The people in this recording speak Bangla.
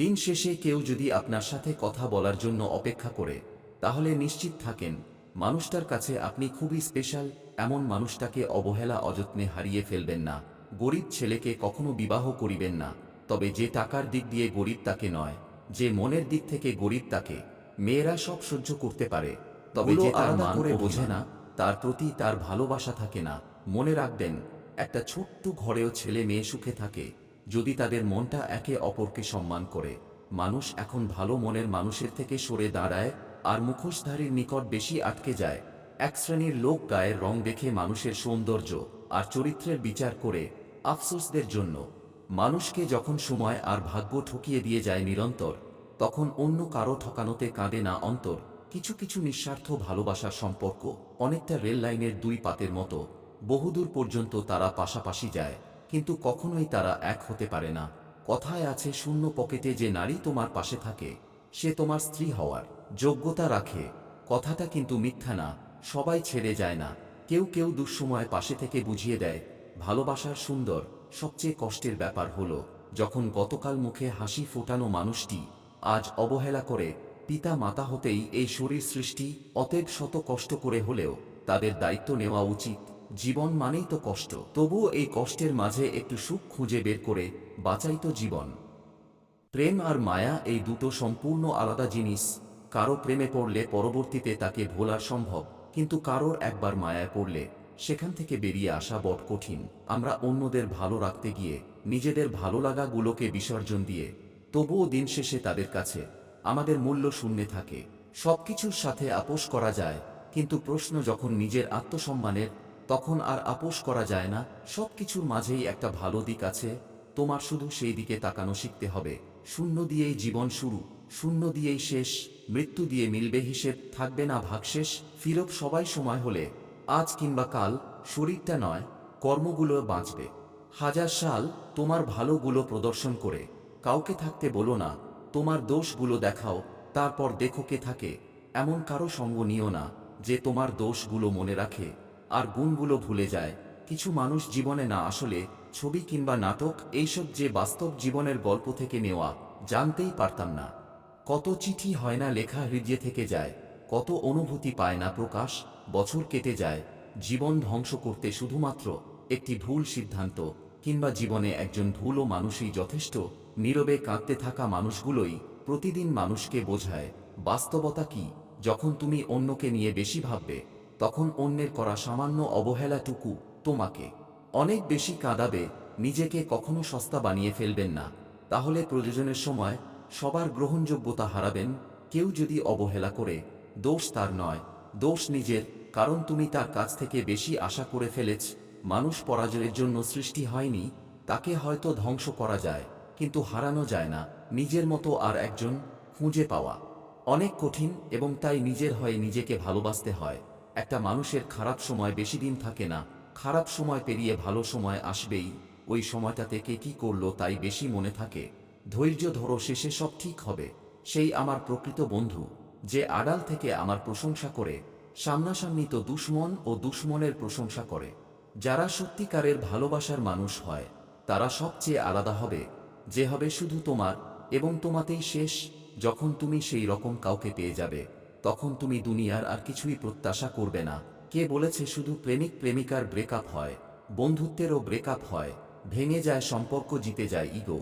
দিন শেষে কেউ যদি আপনার সাথে কথা বলার জন্য অপেক্ষা করে, তাহলে নিশ্চিত থাকেন মানুষটার কাছে আপনি খুবই স্পেশাল। এমন মানুষটাকে অবহেলা অযত্নে হারিয়ে ফেলবেন না। গরিব ছেলেকে কখনো বিবাহ করিবেন না, তবে যে টাকার দিক দিয়ে গরিব তাকে নয়, যে মনের দিক থেকে গরিব তাকে। মেয়েরা সব সহ্য করতে পারে, তবে যে তার মান ও বোঝে না, তার প্রতি তার ভালোবাসা থাকে না। মনে রাখবেন, একটা ছোট্ট ঘরেও ছেলে মেয়ে সুখে থাকে যদি তাদের মনটা একে অপরকে সম্মান করে। মানুষ এখন ভালো মনের মানুষের থেকে সরে দাঁড়ায় আর মুখোশধারীর নিকট বেশি আটকে যায়। এক শ্রেণীর লোক গায়ের রং দেখে মানুষের সৌন্দর্য আর চরিত্রের বিচার করে। আফসোসদের জন্য মানুষকে যখন সময় আর ভাগ্য ঠকিয়ে দিয়ে যায় নিরন্তর, তখন অন্য কারো ঠকানোতে কাঁদে না অন্তর। কিছু কিছু নিঃস্বার্থ ভালোবাসার সম্পর্ক অনেকটা রেল লাইনের দুই পাতের মতো। বহুদূর পর্যন্ত তারা পাশাপাশি যায়, কিন্তু কখনোই তারা এক হতে পারে না। কথায় আছে, শূন্য পকেটে যে নারী তোমার পাশে থাকে, সে তোমার স্ত্রী হওয়ার যোগ্যতা রাখে। কথাটা কিন্তু মিথ্যা না। সবাই ছেড়ে যায় না, কেউ কেউ দুঃসময় পাশে থেকে বুঝিয়ে দেয়। ভালোবাসার সুন্দর সবচেয়ে কষ্টের ব্যাপার হলো যখন গতকাল মুখে হাসি ফোটানো মানুষটি আজ অবহেলা করে। পিতা মাতা হতেই এই শরীর সৃষ্টি, অতএব শত কষ্ট করে হলেও তাদের দায়িত্ব নেওয়া উচিত। জীবন মানেই তো কষ্ট, তবুও এই কষ্টের মাঝে একটু সুখ খুঁজে বের করে বাঁচাই তো জীবন। প্রেম আর মায়া এই দুটো সম্পূর্ণ আলাদা জিনিস। কারো প্রেমে পড়লে পরবর্তীতে তাকে ভোলা সম্ভব, কিন্তু কারোর একবার মায়ায় পড়লে সেখান থেকে বেরিয়ে আসা বড় কঠিন। আমরা অন্যদের ভালো রাখতে গিয়ে নিজেদের ভালো লাগাগুলোকে বিসর্জন দিয়ে তবুও দিন শেষে তাদের কাছে আমাদের মূল্য শূন্য থাকে। সবকিছুর সাথে আপোষ করা যায়, কিন্তু প্রশ্ন যখন নিজের আত্মসম্মানের, তখন আর আপোষ করা যায় না। সবকিছুর মাঝেই একটা ভালো দিক আছে, তোমার শুধু সেই দিকে তাকানো শিখতে হবে। শূন্য দিয়েই জীবন শুরু, শূন্য দিয়েই শেষ। মৃত্যু দিয়ে মিলবে হিসেব, থাকবে না ভাগশেষ। ফিরব সবাই সময় হলে, আজ কিংবা কাল। শরীরটা নয়, কর্মগুলো বাঁচবে হাজার সাল। তোমার ভালোগুলো প্রদর্শন করে কাউকে থাকতে বলো না, তোমার দোষগুলো দেখাও, তারপর দেখো কে থাকে। এমন কারো সঙ্গ নিও না যে তোমার দোষগুলো মনে রাখে আর গুণগুলো ভুলে যায়। কিছু মানুষ জীবনে না আসলে ছবি কিংবা নাটক, এইসব যে বাস্তব জীবনের গল্প থেকে নেওয়া, জানতেই পারতাম না। কত চিঠি হয় না লেখা, হৃদয়ে থেকে যায়। কত অনুভূতি পায় না প্রকাশ, বছর কেটে যায়। জীবন ধ্বংস করতে শুধুমাত্র একটি ভুল সিদ্ধান্ত, কিংবা জীবনে একজন ভুলও মানুষই যথেষ্ট। নীরবে কাঁদতে থাকা মানুষগুলোই প্রতিদিন মানুষকে বোঝায় বাস্তবতা কি। যখন তুমি অন্যকে নিয়ে বেশি ভাববে, তখন অন্যের করা সামান্য অবহেলাটুকু তোমাকে অনেক বেশি কাঁদাবে। নিজেকে কখনো সস্তা বানিয়ে ফেলবেন না, তাহলে প্রয়োজনের সময় সবার গ্রহণযোগ্যতা হারাবেন। কেউ যদি অবহেলা করে, দোষ তার নয়, দোষ নিজের, কারণ তুমি তার কাছ থেকে বেশি আশা করে ফেলেছ। মানুষ পরাজয়ের জন্য সৃষ্টি হয়নি, তাকে হয়তো ধ্বংস করা যায়, কিন্তু হারানো যায় না। নিজের মতো আর একজন খুঁজে পাওয়া অনেক কঠিন, এবং তাই নিজের হয়ে নিজেকে ভালোবাসতে হয়। একটা মানুষের খারাপ সময় বেশি দিন থাকে না, খারাপ সময় পেরিয়ে ভালো সময় আসবেই। ওই সময়টাতে কে কী করলো তাই বেশি মনে থাকে। ধৈর্য ধরো, শেষে সব ঠিক হবে। সেই আমার প্রকৃত বন্ধু, যে আড়াল থেকে আমার প্রশংসা করে, সামনাসামনি তো দুশ্মন ও দুশ্মনের প্রশংসা করে। যারা সত্যিকারের ভালোবাসার মানুষ হয়, তারা সবচেয়ে আলাদা হবে, যে হবে শুধু তোমার এবং তোমাতেই শেষ। যখন তুমি সেই রকম কাউকে পেয়ে যাবে, তখন তুমি দুনিয়ার আর কিছুই প্রত্যাশা করবে না। কে বলেছে শুধু প্রেমিক প্রেমিকার ব্রেকআপ হয়? বন্ধুত্বেরও ব্রেকআপ হয়। ভেঙে যায় সম্পর্ক, জিতে যায় ইগো।